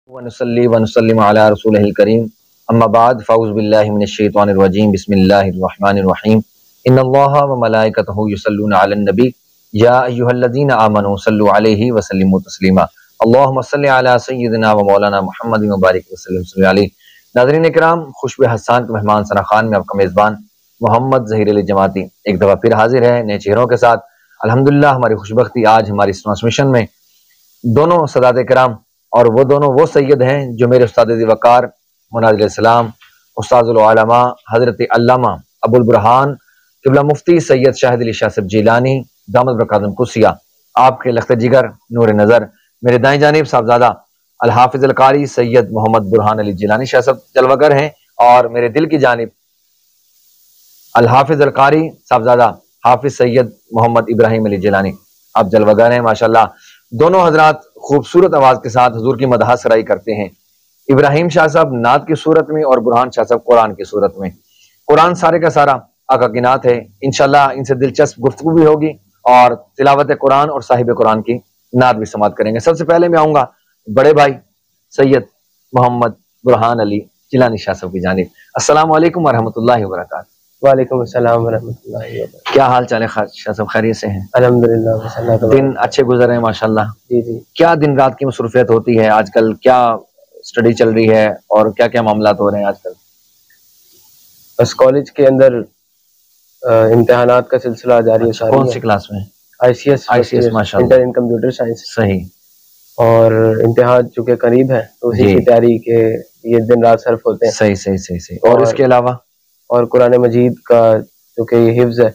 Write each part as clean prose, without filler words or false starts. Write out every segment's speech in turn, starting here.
ونصلي ونسلم على رسوله الكريم اما بعد فاعوذ بالله من الشيطان الرجيم بسم الله الرحمن الرحيم ان الله وملائكته يصلون على النبي يا ايها الذين امنوا صلوا عليه وسلموا تسليما اللهم صل على سيدنا و مولانا محمد وبارک وسلم صلی علیہ۔ ناظرین کرام، خوشب حسان کے مہمان ثنا خان میں آپ کا میزبان محمد ظہیر علی جماعتی ایک دفعہ پھر حاضر ہے نئے چہروں کے ساتھ۔ الحمدللہ ہماری خوشبختی آج ہماری اس ٹرانسمیشن میں دونوں سادات کرام اور وہ دونوں وہ سید ہیں جو میرے استاد ذی وقار مناظر علیہ السلام استاد العلماء حضرت علامہ ابو البرہان قبلہ مفتی سید شاہد علی شاہ صاحب جیلانی دامت برکاتہم قدسیہ، آپ کے لخت جگر نور نظر میرے دائیں جانب صاحبزادہ الحافظ القاری سید محمد برہان علی جیلانی شاہ صاحب جلوہ گر ہیں، اور میرے دل کی جانب الحافظ القاری صاحبزادہ حافظ سید محمد ابراہیم علی جیلانی، آپ جلوہ گر ہیں ماشاءاللہ۔ دونوں حضرات خوبصورت آواز کے ساتھ حضور کی مدح سرائی کرتے ہیں، ابراہیم شاہ صاحب نعت کی صورت میں اور برہان شاہ صاحب قرآن کی صورت میں۔ قرآن سارے کا سارا آقا کی نعت ہے، انشاءاللہ ان سے دلچسپ گفتگو بھی ہوگی اور تلاوت قرآن اور صاحب قرآن کی نعت بھی سماعت کریں گے۔ سب سے پہلے میں آؤں گا بڑے بھائی سید محمد برہان علی جیلانی شاہ صاحب کی جانب۔ السلام علیکم ورحمۃ اللہ وبرکاتہ۔ وعلیکم السلام ورحمۃ اللہ وبرکاتہ۔ کیا حال چال ہے شاہ صاحب، خیریت سے ہیں؟ الحمدللہ، دن اچھے گزر رہے ہیں ماشاءاللہ؟ جی جی۔ کیا دن رات کی مصروفیت ہوتی ہے آج کل، کیا اسٹڈی چل رہی ہے اور کیا کیا معاملات ہو رہے ہیں آج کل؟ بس کالج کے اندر امتحانات کا سلسلہ جاری ہے۔ کون سی کلاس میں؟ آئی سی ایس ماشاءاللہ، انٹر ان کمپیوٹر سائنس۔ صحیح۔ اور امتحان چونکہ قریب ہے تو اسی کی تیاری کے یہ دن رات صرف ہوتے ہیں۔ صحیح صحیح صحیح صحیح۔ اور اس کے علاوہ اور قرآن مجید کا چونکہ یہ حفظ ہے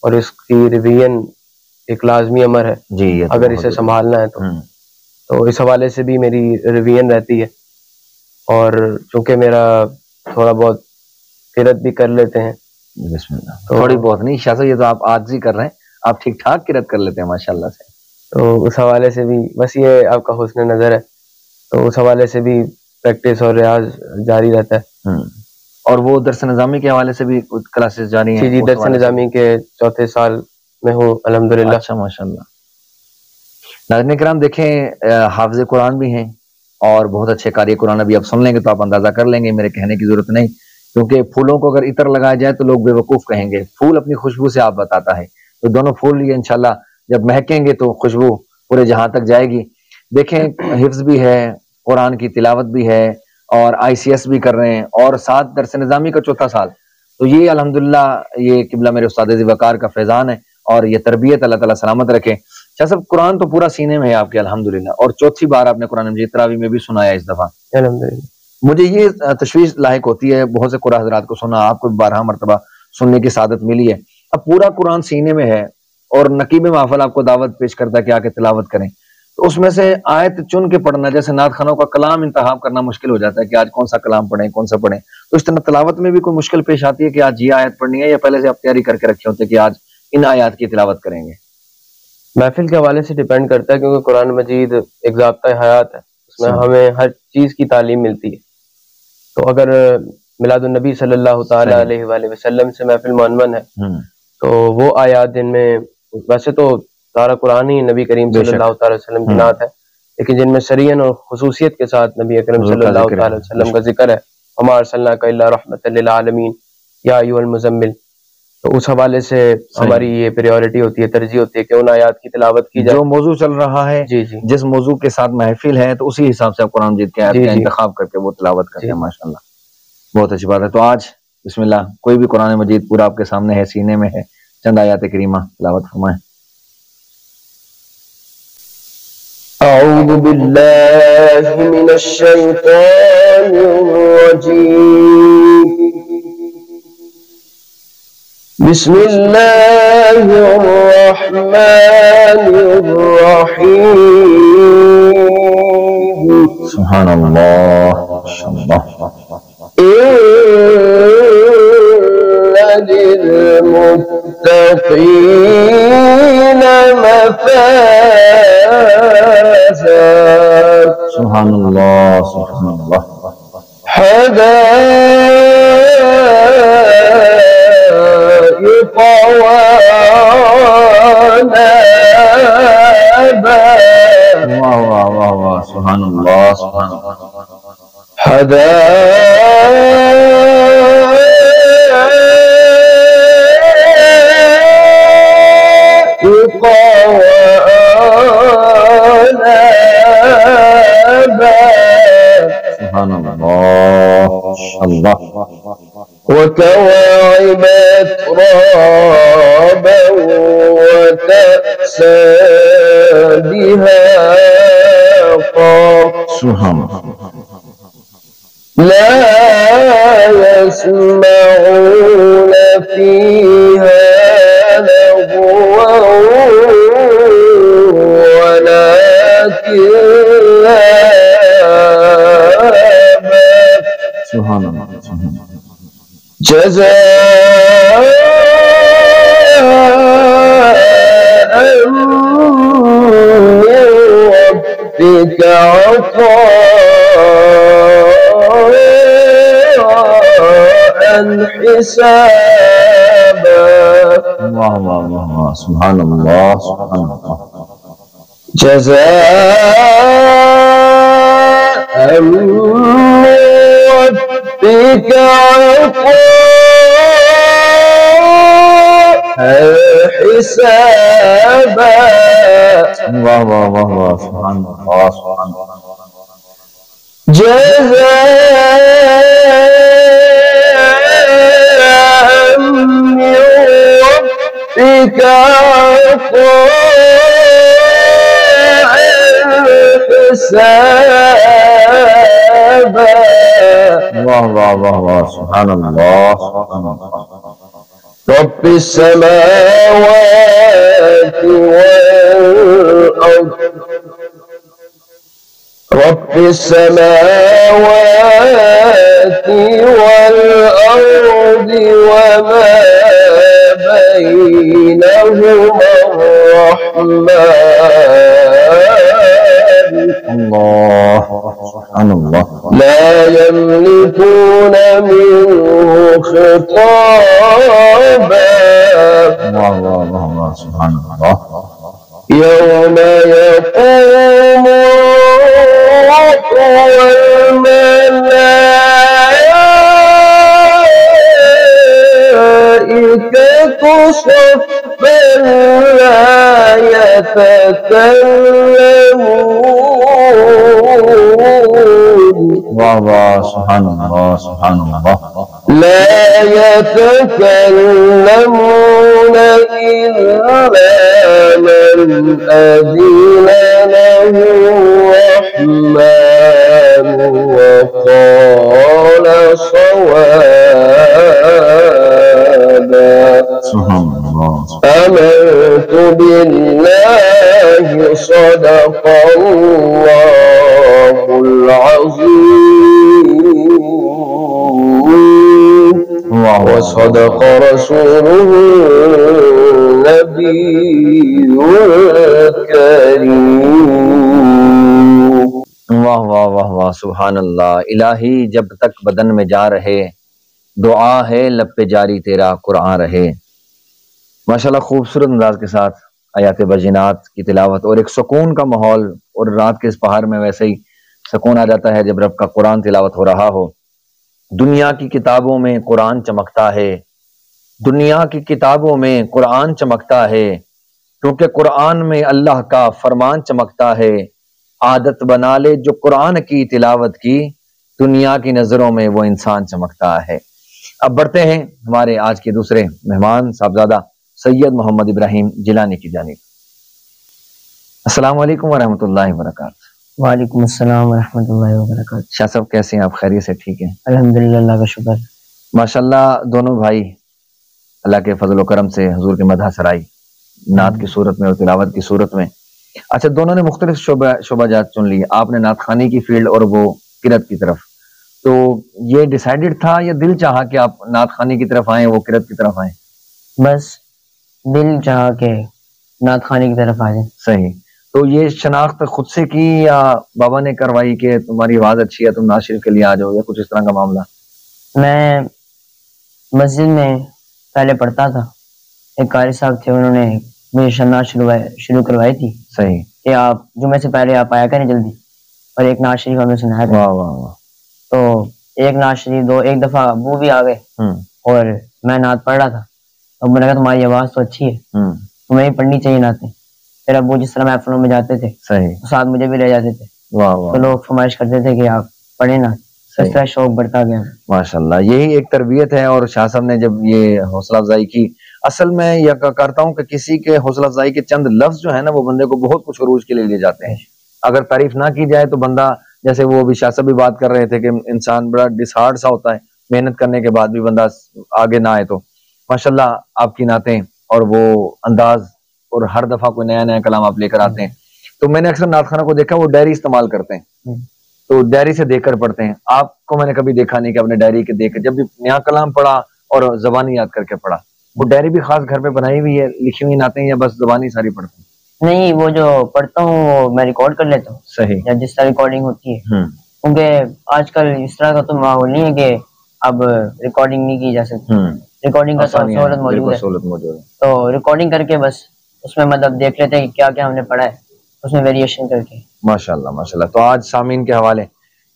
اور اس کی ریویژن ایک لازمی امر ہے جی، اگر اسے سنبھالنا ہے تو اس حوالے سے بھی میری ریویژن رہتی ہے، اور چونکہ میرا تھوڑا بہت قرأت بھی کر لیتے ہیں۔ بسم اللہ۔ تھوڑی بہت نہیں شاہ صاحب، یہ تو آپ آج ہی کر رہے ہیں، آپ ٹھیک ٹھاک قرأت کر لیتے ہیں ماشاءاللہ سے۔ تو اس حوالے سے بھی بس یہ آپ کا حسن نظر ہے، تو اس حوالے سے بھی پریکٹس اور ریاض جاری رہتا ہے۔ اور وہ درس نظامی کے حوالے سے بھی کلاسز جاری ہیں؟ جی، درس نظامی کے چوتھے سال میں ہوں الحمدللہ۔ اچھا ماشاءاللہ۔ ناظرین کرام دیکھیں، حافظ قرآن بھی ہیں اور بہت اچھے قاری قرآن، ابھی آپ سن لیں گے تو آپ اندازہ کر لیں گے، میرے کہنے کی ضرورت نہیں، کیونکہ پھولوں کو اگر عطر لگایا جائے تو لوگ بے وقوف کہیں گے، پھول اپنی خوشبو سے آپ بتاتا ہے، تو دونوں پھول یہ انشاءاللہ جب مہکیں گے تو خوشبو پورے جہاں تک جائے گی۔ دیکھیں حفظ بھی ہے، قرآن کی تلاوت بھی ہے، اور آئی سی ایس بھی کر رہے ہیں، اور ساتھ درس نظامی کا چوتھا سال، تو یہ الحمدللہ یہ قبلہ میرے استاد ذی وقار کا فیضان ہے، اور یہ تربیت اللہ تعالیٰ سلامت رکھے۔ شاہ صاحب قرآن تو پورا سینے میں ہے آپ کے الحمدللہ، اور چوتھی بار آپ نے قرآن مجید تراویح میں بھی سنایا اس دفعہ۔ الحمدللہ۔ مجھے یہ تشویش لاحق ہوتی ہے، بہت سے قرآن حضرات کو سنا، آپ کو 12 مرتبہ سننے کی سعادت ملی ہے، اب پورا قرآن سینے میں ہے اور نقیب محفل آپ کو دعوت پیش کرتا ہے کہ آ کے تلاوت کریں، تو اس میں سے آیت چن کے پڑھنا، جیسے نعت خانوں کا کلام انتخاب کرنا مشکل ہو جاتا ہے کہ آج کون سا کلام پڑھیں کون سا پڑھیں، تو اس طرح تلاوت میں بھی کوئی مشکل پیش آتی ہے کہ آج یہ آیت پڑھنی ہے، یا پہلے سے آپ تیاری کر کے رکھے ہوتے کہ آج ان آیات کی تلاوت کریں گے؟ محفل کے حوالے سے ڈیپینڈ کرتا ہے، کیونکہ قرآن مجید ایک ضابطۂ حیات ہے، اس میں ہمیں ہر چیز کی تعلیم ملتی ہے، تو اگر میلاد النبی صلی اللہ تعالیٰ علیہ وآلہ وسلم سے محفل معنون ہے تو وہ آیات جن میں ویسے تو سارا قرآن ہی نبی کریم صلی اللہ تعالیٰ علیہ وسلم کی نعت ہے، لیکن جن میں شریعن اور خصوصیت کے ساتھ نبی اکرم صلی اللہ تعالیٰ علیہ وسلم کا ذکر ہے، وما ارسلناک الا رحمۃ للعالمین یا ایھا المزمل، تو اس حوالے سے ہماری یہ پریورٹی ہوتی ہے، ترجیح ہوتی ہے کہ ان آیات کی تلاوت کی جائے جو موضوع چل رہا ہے، جی جی، جس موضوع کے ساتھ محفل ہے تو اسی حساب سے آپ قرآن مجید کے آیات کا انتخاب کر کے وہ تلاوت کرتے ہیں ماشاءاللہ، بہت اچھی بات ہے۔ تو آج بسم اللہ کوئی بھی قرآن مجید پورا آپ کے سامنے ہے، سینے میں ہے، چند آیات کریمہ تلاوت فرمائیں۔ اعوذ باللہ من الشیطان الرجیم، بسم اللہ الرحمن الرحیم، سبحان اللہ ماشاءاللہ۔ ان للمتقین مفازا، سبحان اللہ سبحان اللہ۔ حدائق وأعنابا، واہ واہ واہ واہ سبحان اللہ سبحان اللہ سبحان اللہ اللہ وكواعب ترابا وكأسا دهاقا سبحان اللہ لا يسمعون فيها لغوا ولا كذابا سبحان اللہ جزاء من ربك عطاء حسابا واہ واہ واہ واہ سبحان اللہ سبحان اللہ جزاء من ربك عطاء حسابا واہ واہ واہ واہ سبحان اللہ سبحان اللہ جزاء من ربك عطاء حسابا واہ واہ واہ واہ سبحان اللہ سبحان اللہ رب السماوات والأرض رب السماوات والأرض وما بينهما الرحمن اللہ سبحان اللہ لا يملكون منه خطابا واہ واہ واہ واہ سبحان اللہ يوم يقوم الروح والملائكة صفا لا يتكلمون واہ واہ سبحان اللہ سبحان اللہ لا يتكلمون إلا من أذن له الرحمن وقال صوابا سبحان اللہ آمنت بالله صدق الله العظيم وصدق رسوله النبي الكريم واہ واہ واہ واہ سبحان اللہ الہی جب تک بدن میں جا رہے دعا ہے لب پہ جاری تیرا قرآن رہے ماشاءاللہ خوبصورت انداز کے ساتھ آیات بینات کی تلاوت اور ایک سکون کا ماحول اور رات کے اس پہاڑ میں ویسے ہی سکون آ جاتا ہے جب رب کا قرآن تلاوت ہو رہا ہو دنیا کی کتابوں میں قرآن چمکتا ہے دنیا کی کتابوں میں قرآن چمکتا ہے کیونکہ قرآن میں اللہ کا فرمان چمکتا ہے عادت بنا لے جو قرآن کی تلاوت کی دنیا کی نظروں میں وہ انسان چمکتا ہے اب بڑھتے ہیں ہمارے آج کے دوسرے مہمان صاحبزادہ سید محمد ابراہیم جیلانی کی جانب السلام علیکم ورحمۃ اللہ وبرکاتہ وعلیکم السلام ورحمۃ اللہ وبرکاتہ شاہ صاحب کیسے ہیں آپ خیریت سے ٹھیک ہیں الحمدللہ اللہ کا شکر ماشاءاللہ دونوں بھائی اللہ کے فضل و کرم سے حضور کے مدح سرائی نعت کی صورت میں اور تلاوت کی صورت میں اچھا دونوں نے مختلف شعبہ جات چن لی آپ نے نعت خوانی کی فیلڈ اور وہ قرأت کی طرف تو یہ ڈیسائیڈڈ تھا یا دل چاہا کہ آپ نعت خوانی کی طرف آئیں وہ قرأت کی طرف آئیں بس دل چاہا کہ نعت خوانی کی طرف آ جائیں صحیح تو یہ شناخت خود سے کی یا بابا نے کروائی کہ تمہاری آواز اچھی ہے تم نعت شریف کے لیے آ جاؤ یا کچھ اس طرح کا معاملہ میں مسجد میں پہلے پڑھتا تھا ایک قاری صاحب تھے انہوں نے مجھے نعت شروع کروائی تھی صحیح کہ آپ جمعے سے پہلے آپ آیا کریں جلدی، اور ایک نعت شریف ہمیں سنایا کریں. واہ واہ واہ. تو ایک نعت شریف ایک دفعہ ابو بھی آ گئے اور میں نعت پڑھ رہا تھا. ابو نے کہا تمہاری آواز تو اچھی ہے، تمہیں بھی پڑھنی چاہیے نعتیں. پھر ابو جس طرح محفلوں میں جاتے تھے ساتھ مجھے بھی لے جاتے تھے، تو لوگ فرمائش کرتے تھے کہ آپ پڑھیں نا. اس طرح شوق بڑھتا گیا. ماشاءاللہ یہی ایک تربیت ہے. اور شاہ صاحب نے جب یہ حوصلہ افزائی کی، اصل میں یہ کرتا ہوں کہ کسی کے حوصلہ افزائی کے چند لفظ جو ہے نا وہ بندے کو بہت کچھ عروج کے لیے لے جاتے ہیں. اگر تعریف نہ کی جائے تو بندہ، جیسے وہ بھی شاہ صاحب بھی بات کر رہے تھے کہ انسان بڑا ڈسہارڈ سا ہوتا ہے، محنت کرنے کے بعد بھی بندہ آگے نہ آئے. تو ماشاءاللہ آپ کی نعتیں اور وہ انداز، اور ہر دفعہ کوئی نیا نیا کلام آپ لے کر آتے ہیں. تو میں نے اکثر نعت خانہ کو دیکھا وہ ڈائری استعمال کرتے ہیں، تو ڈائری سے دیکھ کر پڑھتے ہیں. آپ کو میں نے کبھی دیکھا نہیں کہ آپ نے ڈائری کے دیکھ جب بھی نیا کلام پڑھا اور زبانی یاد کر کے پڑھا. وہ ڈائری بھی خاص گھر پہ بنائی ہوئی ہے، لکھی ہوئی نعتیں، یا بس زبانی ساری پڑھتے ہیں؟ نہیں، وہ جو پڑھتا ہوں وہ میں ریکارڈ کر لیتا ہوں. صحیح. یا جس طرح ریکارڈنگ ہوتی ہے، کیونکہ آج کل اس طرح کا تو ماحول نہیں ہے کہ اب ریکارڈنگ نہیں کی جا سکتی. ریکارڈنگ کا سہولت موجود ہے، تو ریکارڈنگ کر کے بس اس میں مطلب دیکھ لیتے ہیں کہ کیا کیا ہم نے پڑھا ہے، اس میں ویریشن کر کے. ماشاءاللہ ماشاءاللہ. تو آج سامعین کے حوالے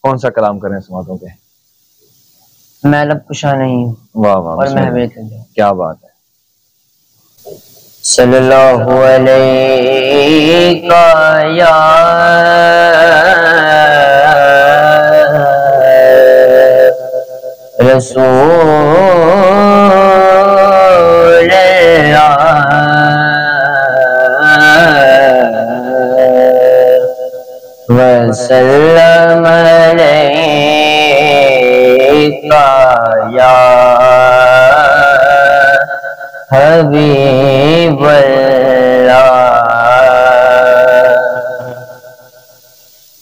کون سا کلام کریں سماعتوں کے؟ میں لب کشا نہیں ہوں. واہ واہ، اور میں کیا بات ہے. صلی اللہ علیہ یا رسول وسلم علیہ یا حبیب اللہ.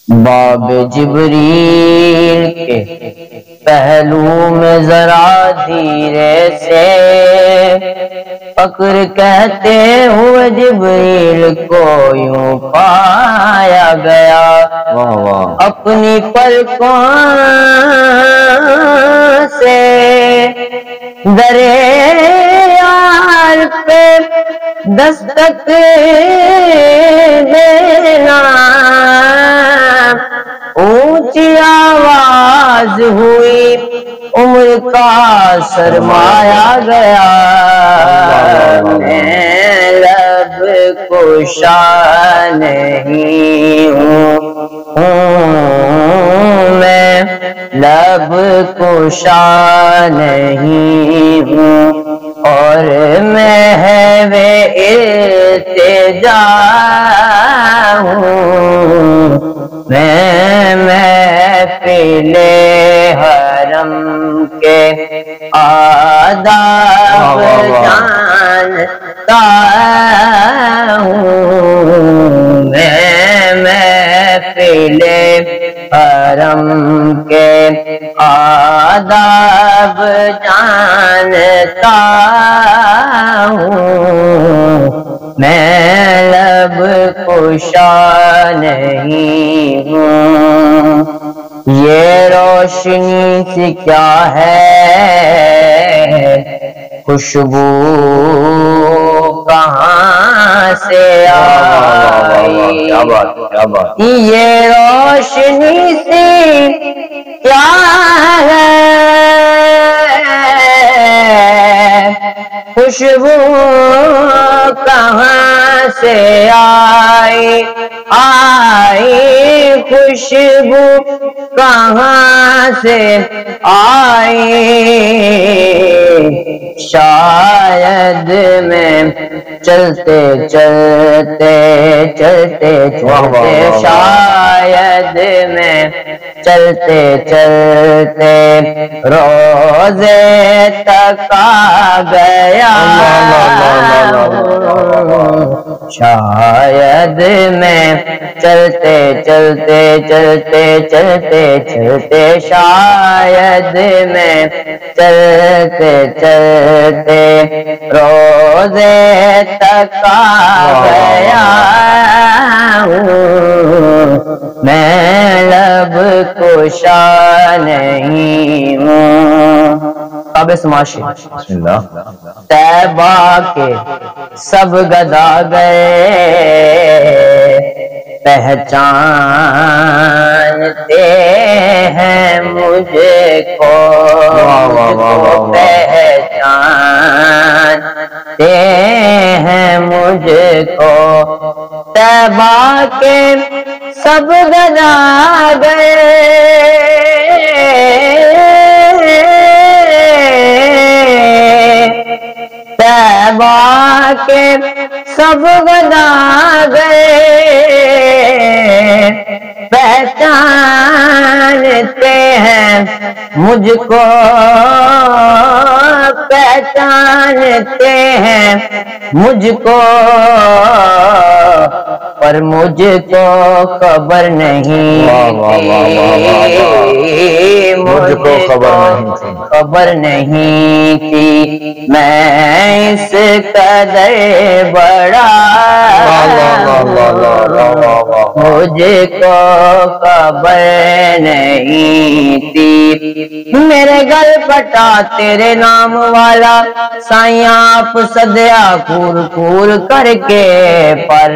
باب جبریل کے پہلو میں ذرا دھیرے سے پکڑ کہتے ہوئے جبریل کو یوں پایا گیا. اپنی پلکوں سے درے یار پہ دستک دینا، اونچی آواز ہوئی، عمر کا سرمایا گیا. میں لب کشا نہیں ہوں، میں لب کشا نہیں ہوں، اور محو التجا ہوں. میں محفل حرم کے آداب جانتا ہوں. میں محفل حرم کے آداب جانتا ہوں. میں لب کشا نہیں ہوں. یہ روشنی سے کیا ہے، خوشبو کہاں سے آئی. یہ روشنی سے کیا ہے، خوشبو کہاں سے آئی. خوشبو کہاں سے آئی. شاید میں چلتے چلتے چلتے چلتے، شاید میں چلتے چلتے روزے تک آ گیا. شاید میں چلتے چلتے چلتے چلتے چلتے، شاید میں چلتے چلتے روزے تک آ گیا ہوں. میں لب کشا نہیں ہوں. کعبے سماشے بسم اللہ. طیبہ کے سب گدا گئے پہچانتے ہیں مجھے کو پہچانتے ہیں مجھے کو طیبہ کے سب گدا گئے طیبہ کے سب گدا گئے پہچانتے ہیں مجھ کو پہچانتے ہیں مجھ کو پر مجھ کو خبر نہیں مجھ کو خبر نہیں تھی میں اس قدر بڑا مجھے کو خبر نہیں تھی میرے گل پٹا تیرے نام والا سائیں آپ صدیا کور کور کر کے پر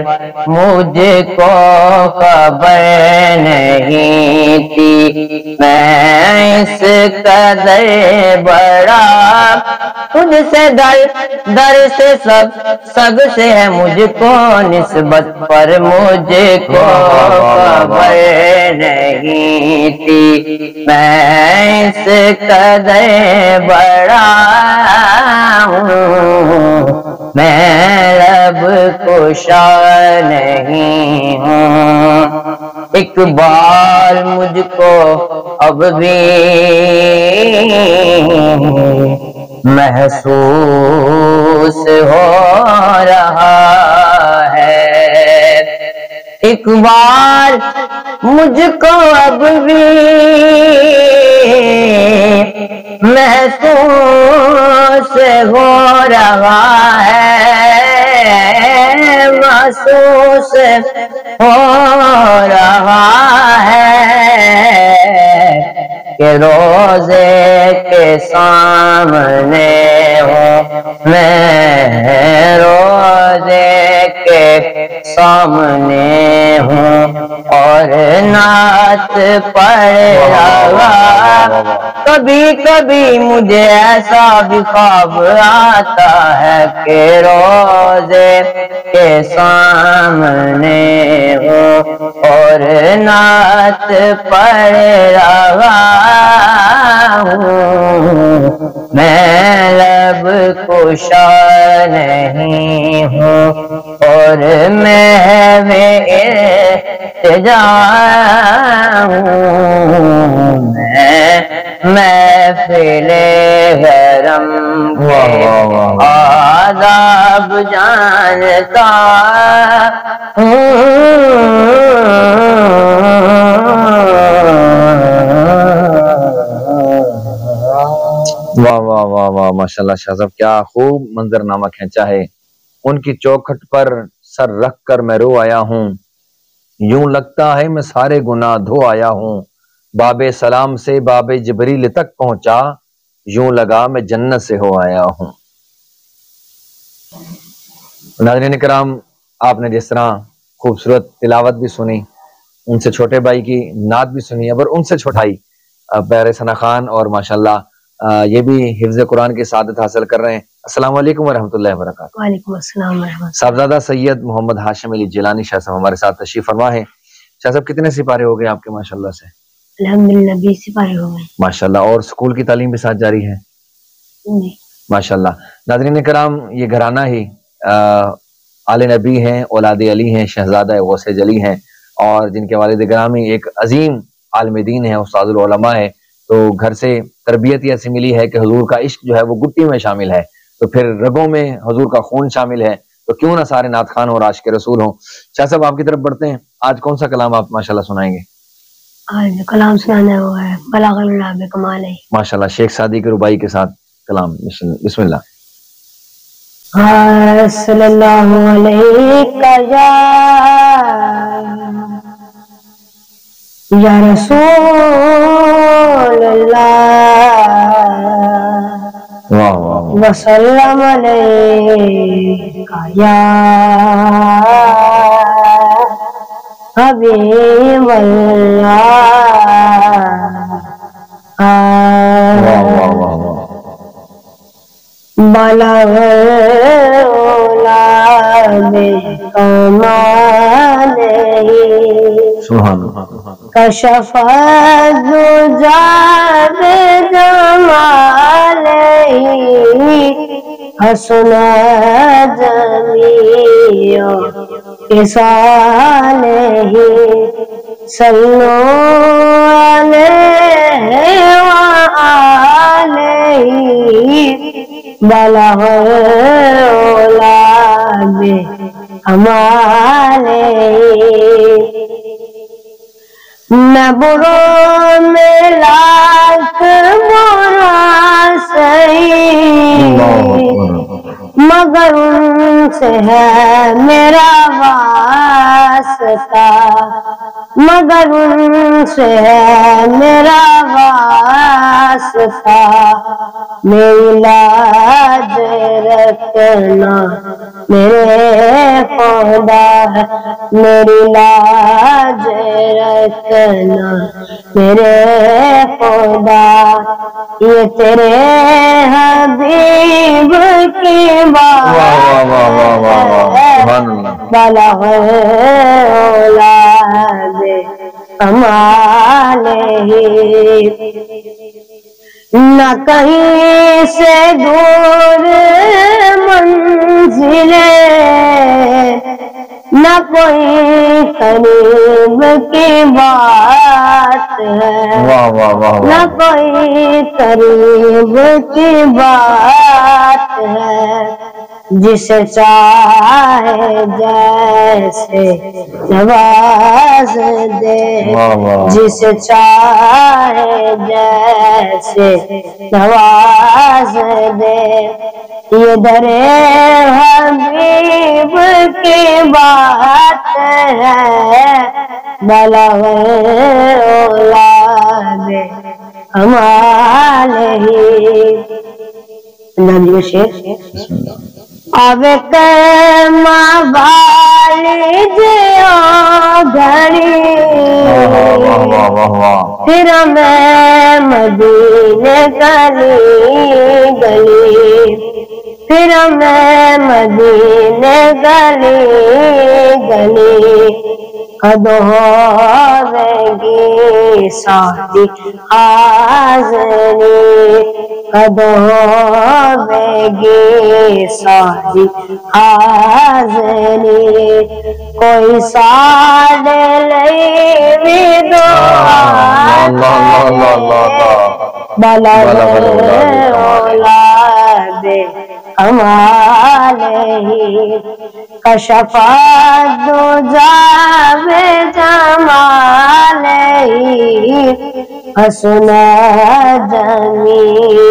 مجھے کو خبر نہیں تھی میں اس قدر بڑا تجھ سے در سے سگ سے ہے مجھ کو نسبت پر مجھے کو خبر نہیں تھی میں اس قدر بڑا ہوں میں رب کشا نہیں ہوں اقبال مجھ کو اب بھی محسوس ہو رہا ہے اقبال مجھ کو اب بھی محسوس ہو رہا ہے محسوس ہو رہا ہے کہ روزے کے سامنے ہوں میں روزے کے سامنے ہوں اور نعت پڑھ رہا کبھی کبھی مجھے ایسا بھی خواب آتا ہے کہ روزے کے سامنے ہوں اور نعت پڑھ رہا ہوں میں لب کشا نہیں ہوں اور میں التجا ہوں میں محفل حرم کے آداب جانتا ہوں واہ واہ واہ واہ ماشاءاللہ شاہ صاحب کیا خوب منظر نامہ کھینچا ہے ان کی چوکھٹ پر سر رکھ کر میں رو آیا ہوں یوں لگتا ہے میں سارے گناہ دھو آیا ہوں باب سلام سے باب جبریل تک پہنچا یوں لگا میں جنت سے ہو آیا ہوں ناظرین کرام آپ نے جس طرح خوبصورت تلاوت بھی سنی ان سے چھوٹے بھائی کی نعت بھی سنی اور ان سے چھوٹائی پیارے ثنا خان اور ماشاءاللہ یہ بھی حفظ قرآن کی سعادت حاصل کر رہے ہیں السلام علیکم ورحمۃ اللہ وبرکاتہ وعلیکم السلام ورحمۃ صاحبزادہ سید محمد ہاشم علی جیلانی شاہ صاحب ہمارے ساتھ تشریف فرما ہے شاہ صاحب کتنے سپارے ہو گئے آپ کے ماشاءاللہ سے الحمدللہ 20 سپارے ہو گئے ماشاءاللہ اور سکول کی تعلیم بھی ساتھ جاری ہے ماشاءاللہ ناظرین کرام یہ گھرانہ ہی آل نبی ہیں اولاد علی ہیں شہزادہ غوث جلی ہیں اور جن کے والد گرامی ایک عظیم عالم دین ہے استاد العلماء ہے تو گھر سے تربیت ایسی ملی ہے کہ حضور کا عشق جو ہے وہ گٹی میں شامل ہے تو پھر رگوں میں حضور کا خون شامل ہے تو کیوں نہ سارے نعت خوان اور عاشق رسول ہوں شاہ صاحب آپ کی طرف بڑھتے ہیں آج کون سا کلام آپ ماشاءاللہ سنائیں گے آج کلام سنانا ہوا ہے بلاغ اللہ بکمال ہے ماشاءاللہ شیخ سعدی کے ربائی کے ساتھ کلام بسم اللہ صلی اللہ علیہ یا رسول اللہ واہ واہ واہ، وسلم علیکہ یا حبیب اللہ واہ واہ واہ واہ، بلغ العلا بکمالہ سبحان اللہ، کشف الدجى بجمالہ حسن جمیع خصالہ صلو علیہ وآلہ بلغ العلا بکمالہ میں برو میں لاکھ برا سہی مگر ان سے ہے میرا واسطہ، مگر ان سے ہے میرا واسطہ، میری لاج رکھنا میرے خدا ہے، میری لاج رکھنا میرے خدا، یہ تیرے حبیب کی بات واہ واہ واہ واہ واہ واہ، سبحان اللہ، بلغ العلا بکمالہ نہ کہیں سے دور منزل نہ کوئی قریب کی بات ہے، واہ واہ واہ نہ واہ، کوئی قریب کی بات ہے، جسے چاہے جیسے نواز دے، واہ واہ، جسے چاہے جیسے نواز دے، یہ در حبیب کی بات ہے، بلغ العلا بکمالہ۔ اللہ جی کا شعر، اب ماں والد گھڑی واہ واہ واہ واہ واہ، پھر میں مدینے گلی گلی، پھر میں مدینے گلی گلی، قدم ہوے گی ساتھی حاضری، قدم ہوے گی ساتھی حاضری، کوئی ساڑھے لئی دعا اللہ اللہ اللہ اللہ، بلغ العلا بکمالہ کشف الدجى بجمالہ حسن جمیع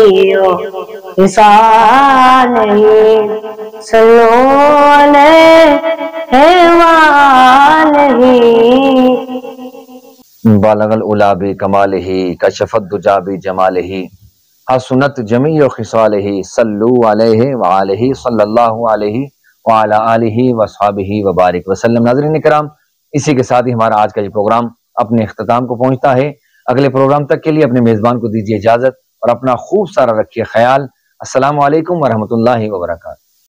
خصالہ صلو علیہ وآلہ بالغ العلا بکمالہ کشف الدجى بجمالہ حسنت جمیع خصالہ صلو علیہ وآلہ صلی اللہ علیہ وعلی آلہ وصحبہ وبارک وسلم۔ ناظرین کرام، اسی کے ساتھ ہی ہمارا آج کا یہ پروگرام اپنے اختتام کو پہنچتا ہے۔ اگلے پروگرام تک کے لیے اپنے میزبان کو دیجیے اجازت اور اپنا خوب سارا رکھیے خیال۔ السلام علیکم ورحمۃ اللہ وبرکاتہ۔